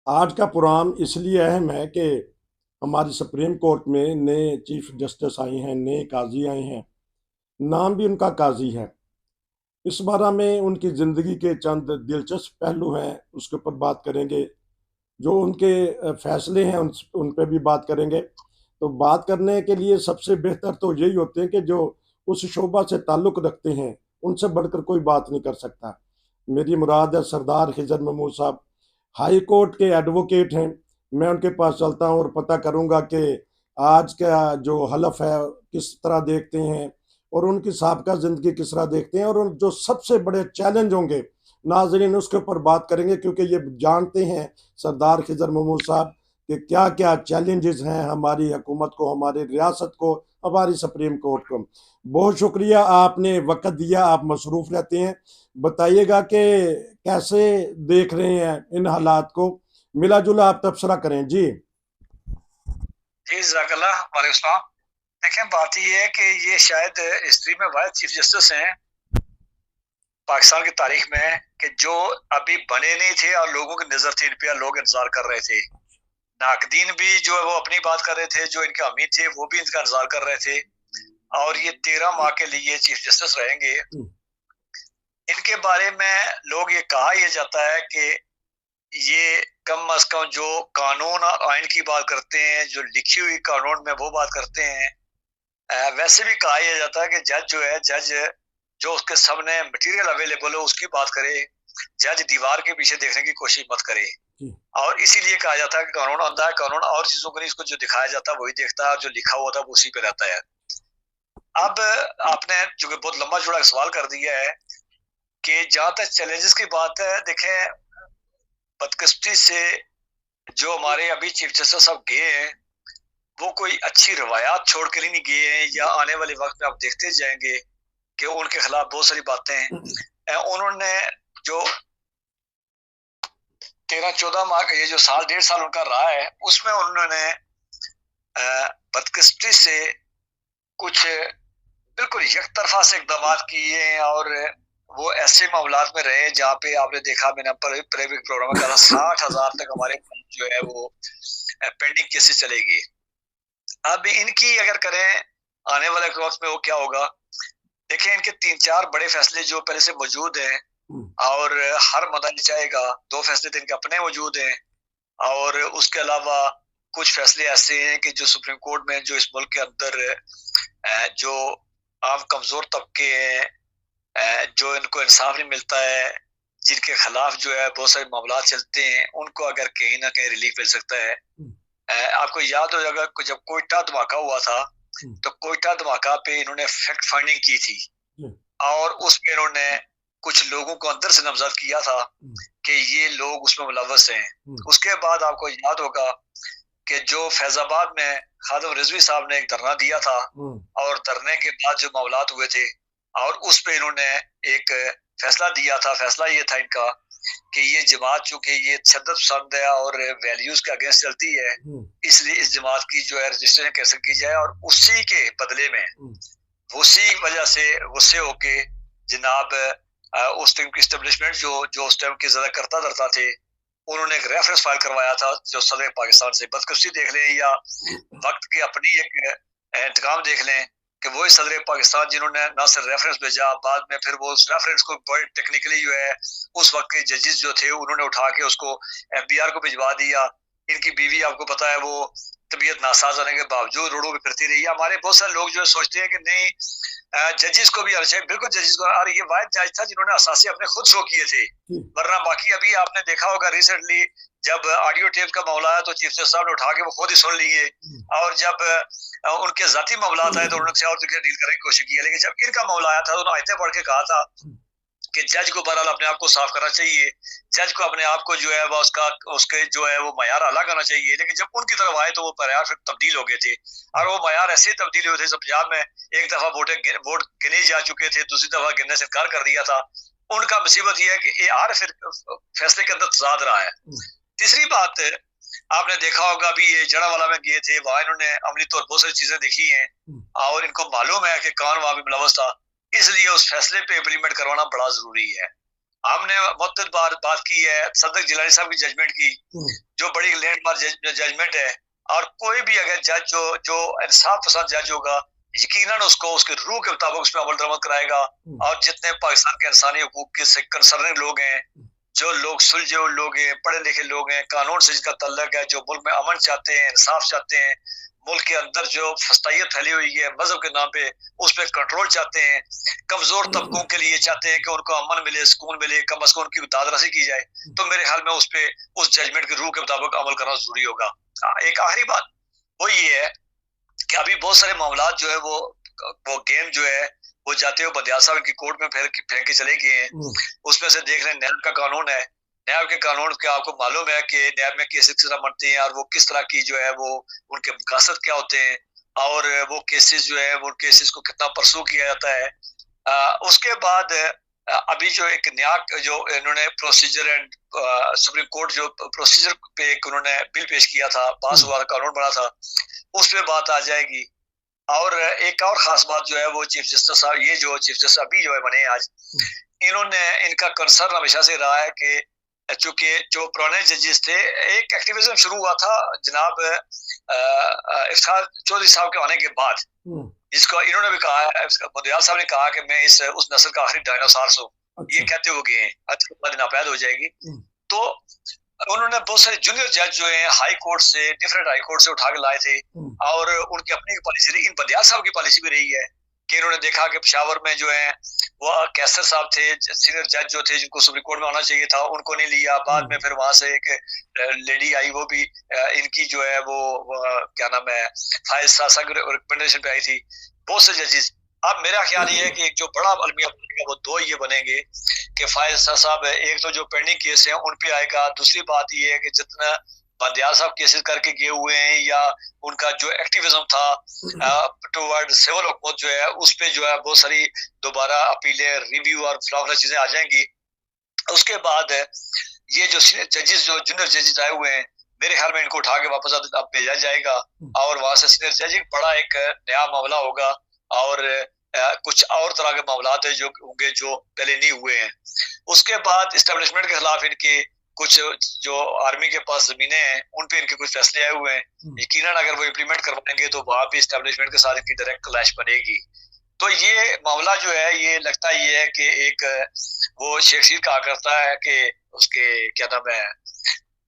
आज का प्रोग्राम इसलिए अहम है कि हमारी सुप्रीम कोर्ट में नए चीफ जस्टिस आए हैं, नए काजी आए हैं। नाम भी उनका काजी है। इस बारे में उनकी ज़िंदगी के चंद दिलचस्प पहलू हैं, उसके ऊपर बात करेंगे। जो उनके फैसले हैं उन पे भी बात करेंगे। तो बात करने के लिए सबसे बेहतर तो यही होते हैं कि जो उस शोबा से ताल्लुक़ रखते हैं, उनसे बढ़कर कोई बात नहीं कर सकता। मेरी मुराद है सरदार खिज़र महमूद साहब, हाई कोर्ट के एडवोकेट हैं। मैं उनके पास चलता हूँ और पता करूँगा कि आज का जो हलफ है किस तरह देखते हैं और उनकी साबका ज़िंदगी किस तरह देखते हैं और उन जो सबसे बड़े चैलेंज होंगे नाजरीन उसके ऊपर बात करेंगे, क्योंकि ये जानते हैं सरदार खिज़र महमूद साहब कि क्या क्या चैलेंजेस हैं हमारी हुकूमत को, हमारी रियासत को, हमारी सुप्रीम कोर्ट को। बहुत शुक्रिया, आपने वक्त दिया, आप मसरूफ़ रहते हैं। बताइएगा कि कैसे देख रहे हैं इन हालात को, मिला जुला आप तबसरा करें जी। जी जज़ाकल्लाह, वालेकुम सलाम। देखें, बात ये है कि ये शायद हिस्ट्री में वाहिद चीफ जस्टिस हैं पाकिस्तान की तारीख में कि जो अभी बने नहीं थे और लोगों की नजर थी इन पे, लोग इंतजार कर रहे थे। नाकदीन भी जो है वो अपनी बात कर रहे थे, जो इनके अमीर थे वो भी इनका इंतजार कर रहे थे। और ये 13 माह के लिए चीफ जस्टिस रहेंगे। इनके बारे में लोग ये कहा यह जाता है कि ये कम अज कम जो कानून और आइन की बात करते हैं, जो लिखी हुई कानून में वो बात करते हैं। वैसे भी कहा यह जाता है कि जज जो है, जज जो उसके सामने मटेरियल अवेलेबल हो उसकी बात करे, जज दीवार के पीछे देखने की कोशिश मत करे। और इसीलिए कहा जाता है कि कानून अंधा है, कानून और चीजों को नहीं, इसको जो दिखाया जाता है वही देखता है और जो लिखा हुआ था वो उसी पे रहता है। अब आपने जो कि बहुत लंबा चौड़ा सवाल कर दिया है कि जहां तक चैलेंजेस की बात है, देखें बदकिस्मती से जो हमारे अभी चीफ जस्टिस साहब गए हैं वो कोई अच्छी रवायात छोड़ कर ही नहीं गए हैं, या आने वाले वक्त में आप देखते जाएंगे कि उनके खिलाफ बहुत सारी बातें हैं। उन्होंने जो 13-14 माह का ये जो साल 1.5 साल उनका रहा है उसमें उन्होंने बदकिस्मती से कुछ बिल्कुल एक तरफा से इकदाम किए हैं और वो ऐसे मामलात में रहे जहाँ पे आपने देखा, मैंने प्रेमिक प्रोग्राम में कहा 60,000 तक हमारे जो है वो पेंडिंग केसेस चलेगी। अब इनकी अगर करें आने वाले वक्त में वो क्या होगा, देखिए इनके 3-4 बड़े फैसले जो पहले से मौजूद हैं और हर मदनी चाहेगा 2 फैसले तो इनके अपने मौजूद हैं और उसके अलावा कुछ फैसले ऐसे हैं कि जो सुप्रीम कोर्ट में जो इस मुल्क के अंदर जो आम कमजोर तबके हैं, जो इनको इंसाफ नहीं मिलता है, जिनके खिलाफ जो है बहुत सारे मामला चलते हैं, उनको अगर कहीं ना कहीं रिलीफ मिल सकता है। आपको याद हो जाएगा जब कोयटा धमाका हुआ था तो कोयटा धमाका पे इन्होंने फैक्ट फाइंडिंग की थी और उसमें इन्होंने कुछ लोगों को अंदर से नामजद किया था कि ये लोग उसमें मुलव्वस हैं। उसके बाद आपको याद होगा कि जो फैजाबाद में खादिम रिजवी साहब ने एक धरना दिया था और धरने के बाद जो मामलात हुए थे और उस पे इन्होंने एक फैसला दिया था। फैसला ये था इनका कि ये जमात चूंकि ये तशद्दुद पसंद है और वैल्यूज के अगेंस्ट चलती है, इसलिए इस जमात की जो है रजिस्ट्रेशन कैंसिल की जाए और उसी के बदले में उसी वजह से गुस्से होके जनाब उस टाइम की एस्टेब्लिशमेंट जो जो उस टाइम की ज्यादा करता धरता थे, उन्होंने एक रेफरेंस फाइल करवाया था जो सदर पाकिस्तान से। बदकिस्मती देख लें या वक्त की अपनी एक इंतकाम देख लें कि वही सदर पाकिस्तान जिन्होंने ना सिर्फ रेफरेंस भेजा, बाद में फिर वो उस रेफरेंस को बड़े टेक्निकली जो है उस वक्त के जजेस जो थे उन्होंने उठा के उसको एफबीआर को भिजवा दिया। इनकी बीवी आपको पता है वो तबीयत नासाज होने के बावजूद रोडों पे फिरती रही है। हमारे बहुत सारे लोग जो है सोचते हैं कि नहीं जजेस को भी आना चाहिए, बिल्कुल जजेस को। और ये वाहिद जज था जिन्होंने असासी अपने खुद शो किए थे, वरना बाकी अभी आपने देखा होगा रिसेंटली जब ऑडियो टेप का मामला आया तो चीफ जस्टिस साहब ने उठा के वो खुद ही सुन लिए और जब उनके जाती मामला आए तो उन्होंने और डील करने की कोशिश की। लेकिन जब इनका मामला आया था तो उन्होंने आयतें पढ़ के कहा था कि जज को बहरहाल अपने आप को साफ करना चाहिए, जज को अपने आप को जो है वो उसके जो है वो मयार अलग करना चाहिए। लेकिन जब उनकी तरफ आए तो वो मयार फिर तब्दील हो गए थे और वो मयार ऐसे तब्दील हुए थे। पंजाब में एक दफा वोट गिने जा चुके थे, दूसरी दफा गिनने से इनकार कर दिया था। उनका मुसीबत यह है कि ये हर फिर फैसले के अंदर तजाद रहा है। तीसरी बात आपने देखा होगा अभी ये जड़ावाला में गए थे, वहां इन्होंने अमली तौर बहुत सारी चीजें देखी हैं और इनको मालूम है कि कौन वहां भी मुलव्वस था, इसलिए उस फैसले पे इम्प्लीमेंट करवाना बड़ा जरूरी है। हमने मुद्दत बार बात की है सदक जिलानी साहब की जजमेंट की, जो बड़ी लैंडमार्क जजमेंट है। और कोई भी अगर जज जो इंसाफ पसंद जज होगा, यकीनन उसको उसके रूह के मुताबिक उसमें अमल दरामद कराएगा। और जितने पाकिस्तान के इंसानी हकूक के कंसर्न लोग हैं, जो लोग सुलझे हुए लोग हैं, पढ़े लिखे लोग हैं, कानून से जिसका तल्लक है, जो मुल्क में अमन चाहते हैं, इंसाफ चाहते हैं, मुल्क के अंदर जो फस्तायत फैली हुई है मजहब के नाम पे, उस पर कंट्रोल चाहते हैं, कमजोर तबकों के लिए चाहते हैं कि उनको अमन मिले, सुकून मिले, कम अज कम उनकी दादरसी की जाए, तो मेरे ख्याल में उस पे उस जजमेंट की रूह के मुताबिक अमल करना जरूरी होगा। एक आखिरी बात वो ये है कि अभी बहुत सारे मामला जो है वो गेम जो है वो जाते हुए बदियाल साहब की कोर्ट में फेंक के चले गए हैं। उसमें से देख रहे हैं नैब का कानून है, नैब के कानून के आपको मालूम है कि नैब में केसेस किस तरह बनते हैं और वो किस तरह की जो है वो उनके मकासद क्या होते हैं, और वो केसेस जो है वो केसेस को कितना परसू किया जाता है। उसके बाद अभी जो एक नया जो इन्होंने प्रोसीजर एंड सुप्रीम कोर्ट जो प्रोसीजर पे एक उन्होंने बिल पेश किया था, पास हुआ था, कानून बना था, उस पे बात आ जाएगी। और एक और खास बात जो है वो चीफ जस्टिस साहब, ये जो चीफ जस्टिस अभी जो है बने आज, इन्होंने इनका कंसर्न हमेशा से रहा है कि चूंकि जो पुराने जजेस थे, एक एक्टिविज्म शुरू हुआ था जनाब इफ्तार चौधरी साहब के आने के बाद, जिसको इन्होंने भी कहा है, बदियाल साहब ने कहा कि मैं उस नस्ल का आखिरी डायनासोर हूँ, ये कहते हुए गए हैं, आज नापैद हो जाएगी। तो उन्होंने बहुत सारे जूनियर जज जो हैं हाई कोर्ट से, डिफरेंट हाई कोर्ट से उठा के लाए थे, और उनकी अपनी पॉलिसी रही, इन बदियाल साहब की पॉलिसी भी रही है कि इन्होंने देखा कि पेशावर में जो है वो कैसर साहब थे सीनियर जज जो थे, जिनको सुप्रीम कोर्ट में आना चाहिए था, उनको नहीं लिया। बाद में फिर वहां से एक लेडी आई, वो भी इनकी जो है वो क्या नाम है फायज सासा की रिकमेंडेशन पे आई थी। बहुत से जजेस, अब मेरा ख्याल ये है कि एक जो बड़ा अलमिया बनेगा वो दो ये बनेंगे कि फायज साहब, एक तो जो पेंडिंग केस हैं उन पे आएगा, दूसरी बात ये है कि जितना बंदियाल साहब केसेस करके गए हुए हैं या उनका जो एक्टिविज्म था टुवर्ड सिविल हुकूमत जो है, उस पे जो है बहुत सारी दोबारा अपीलें, रिव्यू और फ्लॉ चीजें आ जाएंगी। उसके बाद ये जो जजेस जो जूनियर जजेस आए हुए हैं, मेरे ख्याल में इनको उठा के वापस अब भेजा जाएगा, और वहां से सीनियर जज बड़ा एक नया मामला होगा, और कुछ और तरह के मामला है जो होंगे जो पहले नहीं हुए हैं। उसके बाद इस्टेब्लिशमेंट के खिलाफ इनके कुछ जो आर्मी के पास जमीनें हैं उन पे इनके कुछ फैसले आए हुए हैं, यकीनन अगर वो इम्प्लीमेंट करवाएंगे तो वहां भी इस्टेब्लिशमेंट के साथ इनकी डायरेक्ट क्लैश बनेगी। तो ये मामला जो है ये लगता ये है कि एक वो शेखशीर कहा करता है कि उसके क्या नाम है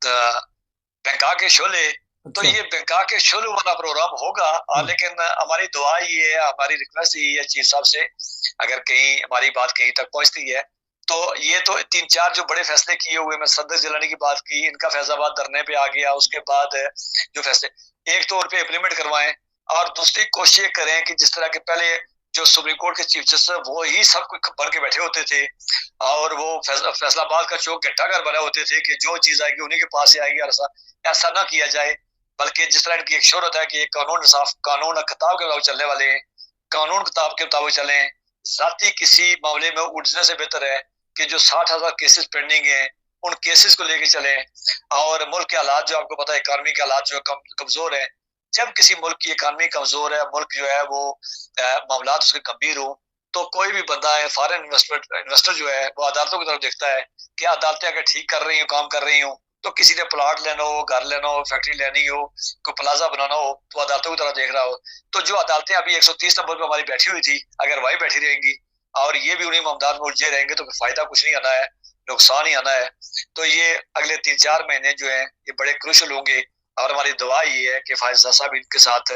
बैंका के शोले, तो ये बैंका के शोले वाला प्रोग्राम होगा। लेकिन हमारी दुआ ये है, हमारी रिक्वेस्ट ये है चीफ साहब से, अगर कहीं हमारी बात कहीं तक पहुंचती है तो ये तो 3-4 जो बड़े फैसले किए हुए, मैं सदर जिलानी की बात की, इनका फैजाबाद धरने पे आ गया, उसके बाद जो फैसले एक तो उन पे इम्प्लीमेंट करवाएं, और दूसरी कोशिश करें कि जिस तरह के पहले जो सुप्रीम कोर्ट के चीफ जस्टिस वो ही सब कुछ बन के बैठे होते थे, और वो फैसलाबाद का चौक घंटाघर बने होते थे कि जो चीज आएगी उन्हीं के पास ही आएगी, ऐसा ना किया जाए। बल्कि जिस तरह इनकी एक शोहरत है कि कानून इंसाफ, कानून किताब के मुताबिक चलने वाले हैं, कानून किताब के मुताबिक चले, जाती किसी मामले में उलझने से बेहतर है कि जो 60,000 केसेस पेंडिंग हैं उन केसेस को लेके चले। और मुल्क के हालात जो आपको पता है, इकानमी के हालात जो कमजोर है, जब किसी मुल्क की इकानमी कमजोर है, मुल्क जो है वो मामला उसके गंभीर हो, तो कोई भी बंदा है, फॉरेन इन्वेस्टर जो है वो अदालतों की तरफ देखता है कि अदालतें अगर ठीक कर रही हो, काम कर रही हो, तो किसी ने प्लाट लेना हो, घर लेना हो, फैक्ट्री लेनी हो, कोई प्लाजा बनाना हो, तो अदालतों की तरफ देख रहा हो। तो जो अदालतें अभी 130 नंबर पर हमारी बैठी हुई थी, अगर वही बैठी रहेंगी और ये भी उन्हीं मामलात में उलझे रहेंगे तो फायदा कुछ नहीं आना है, नुकसान ही आना है। तो ये अगले 3-4 महीने जो है ये बड़े क्रूशल होंगे, और हमारी दुआ ये है कि फायज साहब इनके साथ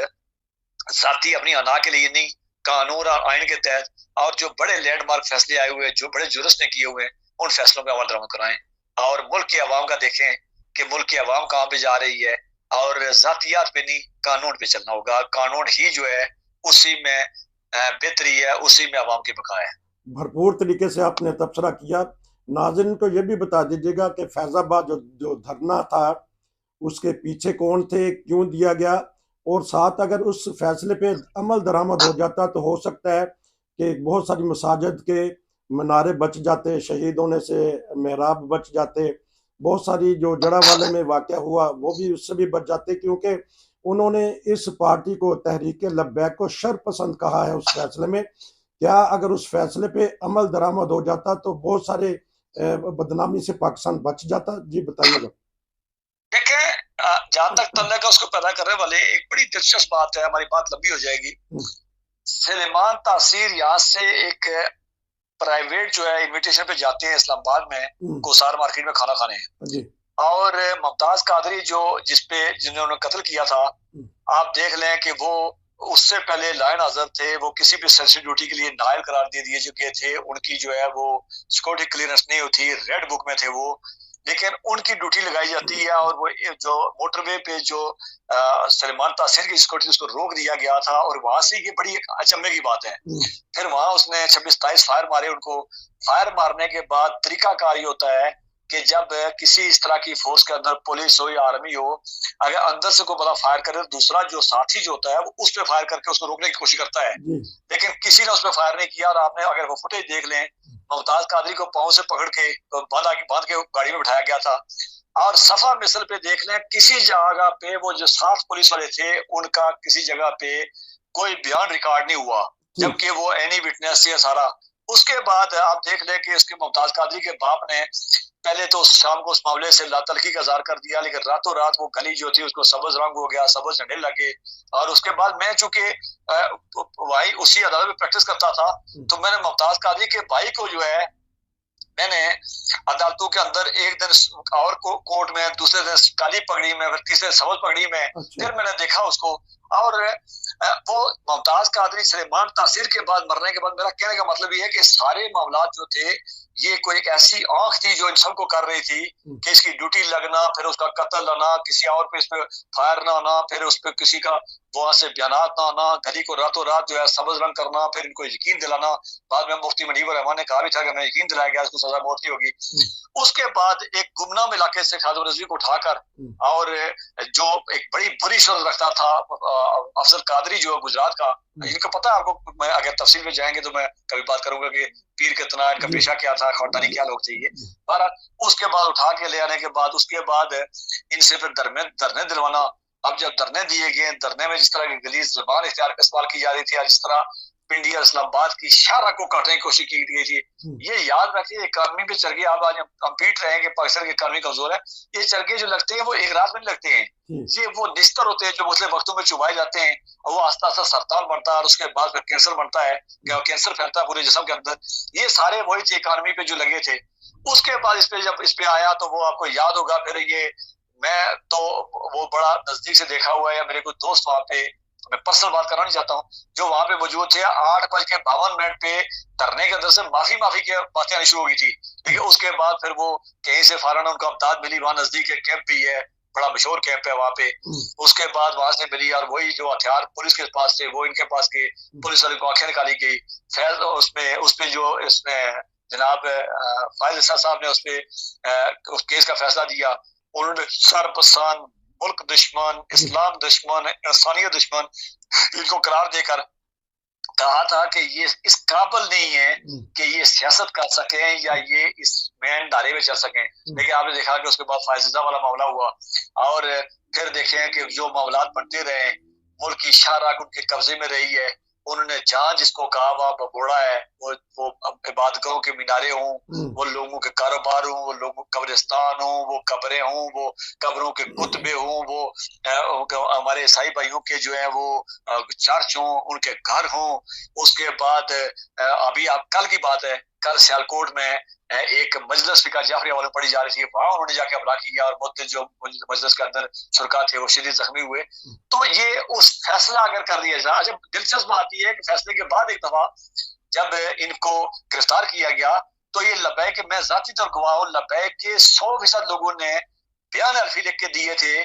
साथी अपनी अना के लिए नहीं, कानून और आइन के तहत, और जो बड़े लैंडमार्क फैसले आए हुए हैं, जो बड़े जुर्स ने किए हुए हैं, उन फैसलों पर अमल दरामद कराएं, और मुल्क की आवाम का देखें कि मुल्क की आवाम कहाँ पे जा रही है, और जातियात पे नहीं कानून पे चलना होगा। कानून ही जो है उसी में बेहतरी है, उसी में आवाम की बका है। भरपूर तरीके से आपने तबसरा किया। नाज़रीन को ये भी बता दीजिएगा कि फैज़ाबाद जो धरना था उसके पीछे कौन थे, क्यों दिया गया, और साथ अगर उस फैसले पे अमल दरामद हो जाता तो हो सकता है कि बहुत सारी मसाजिद के मीनारे बच जाते, शहीद होने से मेहराब बच जाते, बहुत सारी जो जड़ावाले में वाक़या हुआ वो भी उससे भी बच जाते, क्योंकि उन्होंने इस पार्टी को तहरीक लब्बैक को शर पसंद कहा है उस फैसले में। क्या अगर उस फैसले पे अमल दरामद हो जाता तो बहुत सारे बदनामी से पाकिस्तान बच जाता? जी बताइएगा। देखें, जहां तक तल्ले का उसको पैदा करने वाले, एक बड़ी दिलचस्प बात है, हमारी बात लंबी हो जाएगी। सुलेमान तासीर यहाँ से एक प्राइवेट जो है इनविटेशन पे जाते हैं इस्लामाबाद में कोसार मार्केट में खाना खाने, और मुमताज कादरी जिन्होंने कत्ल किया था, आप देख लें कि वो उससे पहले लायन हाजिर थे, वो किसी भी सेंसिटिव ड्यूटी के लिए नायल करार दे दिए जो गए थे, उनकी जो है वो सिक्योरिटी क्लियरेंस नहीं होती, रेड बुक में थे वो, लेकिन उनकी ड्यूटी लगाई जाती है, और वो जो मोटरवे पे जो सुलेमान तासीर की सिक्योरिटी उसको रोक दिया गया था, और वहां से ये बड़ी एक अचंभे की बात है। फिर वहां उसने 26-27 फायर मारे उनको। फायर मारने के बाद तरीकाकार ये होता है कि जब किसी इस तरह की फोर्स के अंदर पुलिस हो या आर्मी हो, अगर अंदर से कोई बड़ा फायर करे, दूसरा जो साथी जो होता है वो उस पर फायर करके उसको रोकने की कोशिश करता है, लेकिन किसी ने उस पर फायर नहीं किया। और आपने अगर वो फुटेज देख लें, मुमताज कादरी को पांव से पकड़ के बांध के गाड़ी में बिठाया गया था, और सफा मिसल पे देख लें, किसी जगह पे वो जो 7 पुलिस वाले थे उनका किसी जगह पे कोई बयान रिकॉर्ड नहीं हुआ, जबकि वो एनी विटनेस है सारा। उसके बाद आप देख लें कि इसके मुमताज कादरी के बाप ने पहले तो शाम को उस मामले से लातलकी का इज़हार कर दिया, लेकिन रातों रात वो गली जो थी उसको सब्ज रंग हो गया, सब्ज झंडे लगे। और उसके बाद मैं चूंकि भाई उसी अदालत में प्रैक्टिस करता था, तो मैंने मुमताज कादरी के भाई को जो है मैंने अदालतों के अंदर एक दिन और कोर्ट में, दूसरे दिन काली पगड़ी में, फिर तीसरे सब्ज पगड़ी में, फिर मैंने देखा उसको। और वो मुमताज कादरी सुलेमान तासीर के बाद मरने के बाद, मेरा कहने का मतलब ये है कि सारे मामला जो थे ये कोई एक ऐसी आंख थी जो इन सबको कर रही थी कि इसकी ड्यूटी लगना, फिर उसका कत्ल आना, किसी और पे इस पे फायर ना आना, फिर उस पर किसी का वहां से बयानात ना आना, गली को रातों रात जो है सब्ज रंग करना, फिर इनको यकीन दिलाना। बाद में मुफ्ती मुनीवर रहमान ने कहा भी था कि मैं यकीन दिलाया गया, इसको सजा मौत की होगी। उसके बाद एक गुमनाम इलाके से खालिद रजवी को उठाकर, और जो एक बड़ी बुरी शर्त रखता था अफजल कादरी जो है गुजरात का, इनको पता है आपको, मैं अगर तफसील में जाएंगे तो मैं कभी बात करूंगा कि पीर कितना, इनका पेशा क्या था, खानदानी क्या लोग थे ये। पर उसके बाद उठा के ले आने के बाद, उसके बाद इनसे फिर धरने दिलवाना। अब जब धरने दिए गए, धरने में जिस तरह की गलीज ज़बान इस्तेमाल की जा रही थी, जिस तरह पिंडी और इस्लामाबाद की शाहरा को काटने की कोशिश की गई थी, ये याद रखिए, इकानमी पे चरखे आप आज हम पीट रहे हैं कि पाकिस्तान की इकानमी कमजोर है, ये चरखे जो लगते हैं वो एक रात में लगते हैं, ये वो निस्तर होते हैं जो मुख्तलिफ वक्तों में चुभाए जाते हैं, और वो आस्ता आस्ता सरताल बनता है, और उसके बाद फिर कैंसर बनता है, कैंसर फैलता है पूरे जिस्म के अंदर। ये सारे वही थे इकानमी पे जो लगे थे। उसके बाद जब इस पे आया तो वो आपको याद होगा, फिर ये मैं तो वो बड़ा नजदीक से देखा हुआ है, मेरे कुछ दोस्त वहां पे, मैं पर्सनल बात करना नहीं चाहता हूँ, जो वहां पे मौजूद थे, 8:52 पे धरने के अंदर से माफी की बातें आनी शुरू हो गई थी। लेकिन उसके बाद फिर वो कहीं से फौरन उनको अमदाद मिली, वहां नजदीक एक कैंप भी है, बड़ा मशहूर कैंप है वहां पे। उसके बाद वहां से मिली, और वही जो हथियार पुलिस के पास थे वो इनके पास गए, पुलिस वाले को आंखें निकाली गई। फैज उसमें जो इसमें जनाब फायज साहब ने उस केस का फैसला दिया, उन्होंने सरपसान, मुल्क दुश्मन, इस्लाम दुश्मन, इंसानियत दुश्मन इनको करार देकर कहा था कि ये इस काबिल नहीं है कि ये सियासत कर सकें या ये इस मेन दायरे में चल सकें। लेकिन आपने देखा कि उसके बाद फायजा वाला मामला हुआ, और फिर देखें कि जो मामला बनते रहे, मुल्क की शाहराह उनके कब्जे में रही है, उन्होंने जहाँ जिसको कहा वहाँ बबोड़ा है, वो इबादतों के मीनारे हों, वो लोगों के कारोबार हों, वो लोगों कब्रिस्तान हों, वो कब्रें हों, वो कब्रों के कुतबे हों, वो हमारे ईसाई भाइयों के जो है वो चर्च हों, उनके घर हों। उसके बाद अभी आप कल की बात है, कल सियालकोट में एक मजलिस फिका जाफरी वाले पढ़ी जा रही थी, वहां उन्होंने जाके हमला किया, और मुद्दे जो मजलिस के अंदर शुरका थे वो शदीद जख्मी हुए। तो ये उस फैसला अगर कर दिया जाए, जब दिलचस्प बात यह है कि फैसले के बाद एक दफा जब इनको गिरफ्तार किया गया, तो ये लबैक के, मैं जाती तौर गवाह हूं, लबैक के 100% लोगों ने बयान अल्फी लिख के दिए थे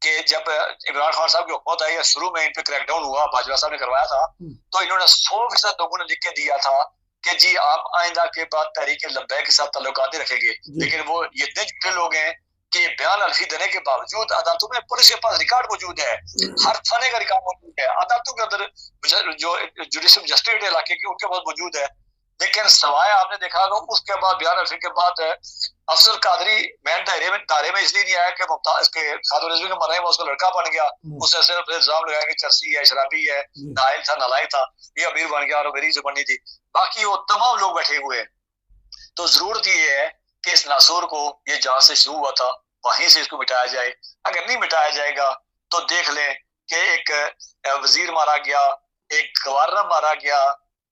कि जब इमरान खान साहब की हुकूमत आई, शुरू में इन पे क्रैकडाउन हुआ, बाजवा साहब ने करवाया था, तो इन्होंने 100% लोगों ने लिख के दिया था कि जी आप आइंदा के बाद तहरीक लब्बैक के साथ ताल्लुकात रखेंगे। लेकिन वो इतने झूठे लोग हैं कि बयान अल्फी देने के बावजूद अदालतों में पुलिस के पास रिकॉर्ड मौजूद है, हर थाने का रिकॉर्ड मौजूद है, अदालतों के अंदर जो जुडिशल मजिस्ट्रेट इलाके की उनके पास मौजूद है। लेकिन सवाए आपने देखा होगा उसके बाद बयान अल्फी के बाद अफजल कादरी मैन दायरे में इसलिए नहीं आया कि खालिद रजवी के मरने में उसका लड़का बन गया, उसने सिर्फ इल्जाम लगाया कि चर्सी है, शराबी है, नाइल था, नालायक था, ये अमीर बन गया और मेरी जो बननी थी, बाकी वो तमाम लोग बैठे हुए हैं। तो जरूरत ये है कि इस नासूर को ये जहां से शुरू हुआ था वहीं से इसको मिटाया जाए। अगर नहीं मिटाया जाएगा तो देख लें कि एक वजीर मारा गया, एक गवर्नर मारा गया,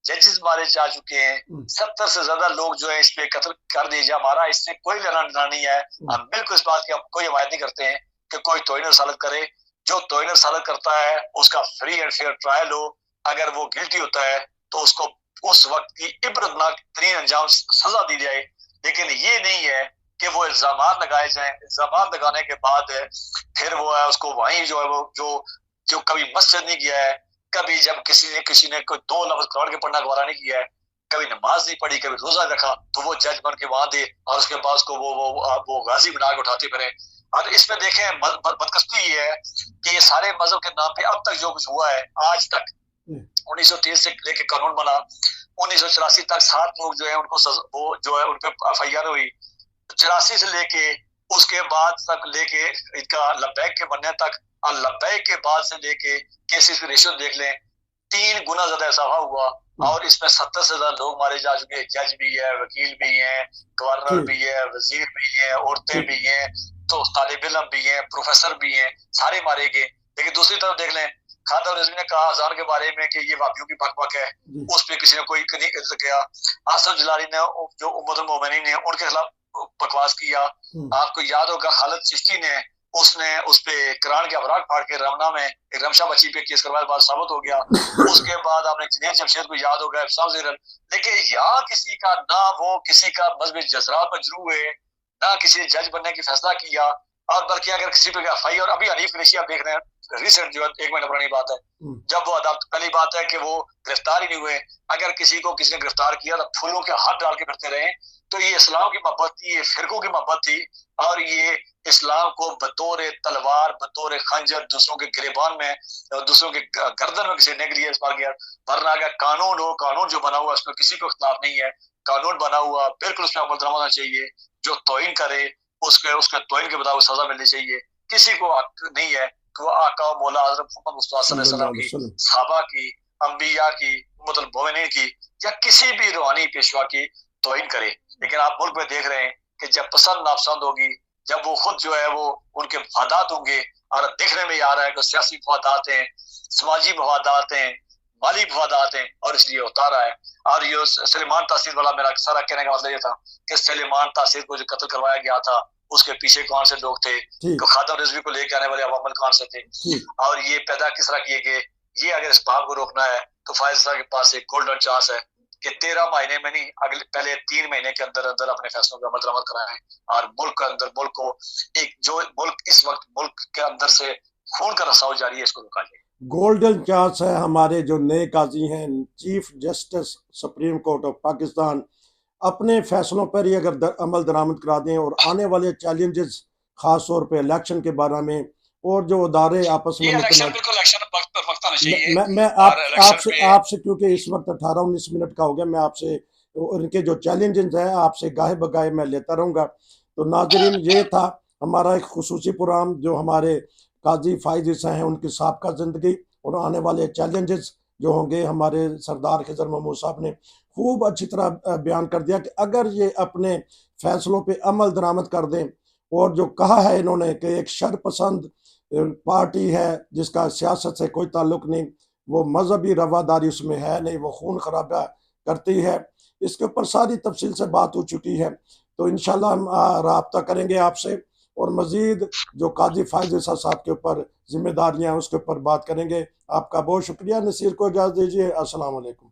जजेस मारे जा चुके हैं, 70 से ज्यादा लोग जो है इस पे कत्ल कर दिए जा। हमारा इससे कोई लेना देना नहीं है। हम बिल्कुल इस बात की हम कोई हिमायत नहीं करते हैं कि कोई तौहीन रसालत करे। जो तौहीन रसालत करता है उसका फ्री एंड फेयर ट्रायल हो, अगर वो गिल्टी होता है तो उसको उस वक्त की इबरतनाक तरीन अंजाम सजा दी जाए। लेकिन ये नहीं है कि वो इल्जाम लगाए जाए, इल्जाम लगाने के बाद फिर वो है उसको वहीं जो है वो जो कभी मस्जिद नहीं किया है, कभी जब किसी ने कोई 2 लफ्ज कुरान के पढ़ना गवारा नहीं किया है, कभी नमाज नहीं पढ़ी, कभी रोजा रखा, तो वो जज बन के वहां दे और उसके बाद उसको वो गाजी बना के उठाते फिरे। और इसमें देखें बदकिस्मती ये है कि ये सारे मजहब के नाम पे अब तक जो कुछ हुआ है आज तक, 1930 से लेके कानून बना, 1984 तक 7 लोग जो है उनको वो जो है उन पे FIR हुई, 84 से लेके उसके बाद तक लेके इनका लब्बैक के बनने तक, और लब्बैक के बाद से लेके केसेस की रेशियो देख लें 3 गुना ज्यादा इजाफा हुआ। और इसमें 70 से ज्यादा लोग मारे जा चुके हैं। जज भी है, वकील भी है, गवर्नर भी है, वजीर भी है, औरतें भी हैं, तो तालिब इल्म भी है, प्रोफेसर भी हैं, सारे मारे गए। लेकिन दूसरी तरफ देख लें, खालिद रिजवी ने कहा अजान के बारे में कि ये वाबियों की बकबक है, उस पर किसी ने कोई नहीं किया। आसफ जलाली ने जो उम्मतुल मोमिनीन है उनके खिलाफ बकवास किया। आपको याद होगा खालिद चिश्ती ने उसने उस पे कुरान के अवराक फाड़ के रमना में एक रमशा बच्ची पे केस करवाया, बात साबित हो गया। उसके बाद आपने जुनैद जमशेद को याद होगा, लेकिन यहाँ किसी का ना वो किसी का मजहबी जज्बात मजरू हुए, ना किसी ने जज बनने की फैसला किया, और बल्कि अगर किसी पे FIR, और अभी हनीफ कुरैशी आप देख रहे हैं रिसेंट जो है 1 महीना पुरानी बात है, जब वो अदालत, पहली बात है कि वो गिरफ्तार ही नहीं हुए। अगर किसी को किसी ने गिरफ्तार किया तो फूलों के हाथ डाल के फिरते रहे। तो ये इस्लाम की मोहब्बत थी, ये फिरकों की मोहब्बत थी, और ये इस्लाम को बतौर तलवार, बतौर खंजर दूसरों के गिरेबान में, दूसरों के गर्दन में घसीटने के लिए इस्तेमाल किया। वरना अगर कानून हो, कानून जो बना हुआ उसमें किसी को इख्तिलाफ नहीं है, कानून बना हुआ बिल्कुल उसमें अमल दरामद होना चाहिए। जो तौहीन करे उसके तौहीन के मुताबिक सजा मिलनी चाहिए। किसी को हक नहीं है कि वो आका मौला हज़रत मोहम्मद मुस्तफा सल्लल्लाहु अलैहि वसल्लम की, सहाबा की, अंबिया की, उम्मतुल मोमिनीन की, या किसी भी रूहानी पेशवा की तौहीन करे। लेकिन आप मुल्क में देख रहे हैं कि जब पसंद नापसंद होगी, जब वो खुद जो है वो उनके मफादात होंगे, और देखने में आ रहा है कि सियासी मफादात हैं, समाजी मफादात हैं, माली मफादात हैं, और इसलिए होता रहा है। और ये सलेमान तासीर वाला मेरा सारा कहने का मतलब ये था कि सलेमान तासीर को जो कत्ल करवाया गया था उसके पीछे कौन से लोग थे, तो खालिद रिजवी को लेकर आने वाले अवामल कौन से थे, और ये पैदा किस तरह किए गए। ये अगर इस बात को रोकना है तो फायज साहब के पास एक गोल्डन चांस है कि 13 महीने में नहीं, अगले पहले 3 महीने के अंदर अंदर अपने फैसलों पर अमल दरामद कराएं, और मुल्क के अंदर मुल्क को एक जो मुल्क इस वक्त मुल्क के अंदर से खून का रसाव जारी है, इसको रुका जाए। गोल्डन चांस है हमारे जो नए काजी हैं, chief justice supreme court of Pakistan, अपने फैसलों पर ही अगर अमल दरामद करा दें और आने वाले चैलेंजेस खास तौर पे इलेक्शन के बारे में, और जो अदारे आपस में मैं आपसे क्योंकि इस वक्त 18-19 मिनट का हो गया, मैं आपसे इनके जो चैलेंजेस हैं आपसे गाहे बगाहे मैं लेता रहूँगा। तो नाजरीन, ये था हमारा एक खुसूसी प्रोग्राम जो हमारे काजी फाइज ईसा हैं उनकी साबका ज़िंदगी और आने वाले चैलेंजेस जो होंगे। हमारे सरदार खिज़र महमूद साहब ने खूब अच्छी तरह बयान कर दिया कि अगर ये अपने फैसलों पे अमल दरामद कर दें, और जो कहा है इन्होंने कि एक शरपसंद पार्टी है जिसका सियासत से कोई ताल्लुक नहीं, वो मजहबी रवादारी उसमें है नहीं, वो खून खराबा करती है, इसके ऊपर सारी तफसील से बात हो चुकी है। तो इंशाल्लाह हम राब्ता करेंगे आपसे, और मज़ीद जो काजी फाइज ईसा साहब के ऊपर जिम्मेदारियाँ उसके ऊपर बात करेंगे। आपका बहुत शुक्रिया। नसीर को इजाज़त दीजिए। अस्सलाम वालेकुम।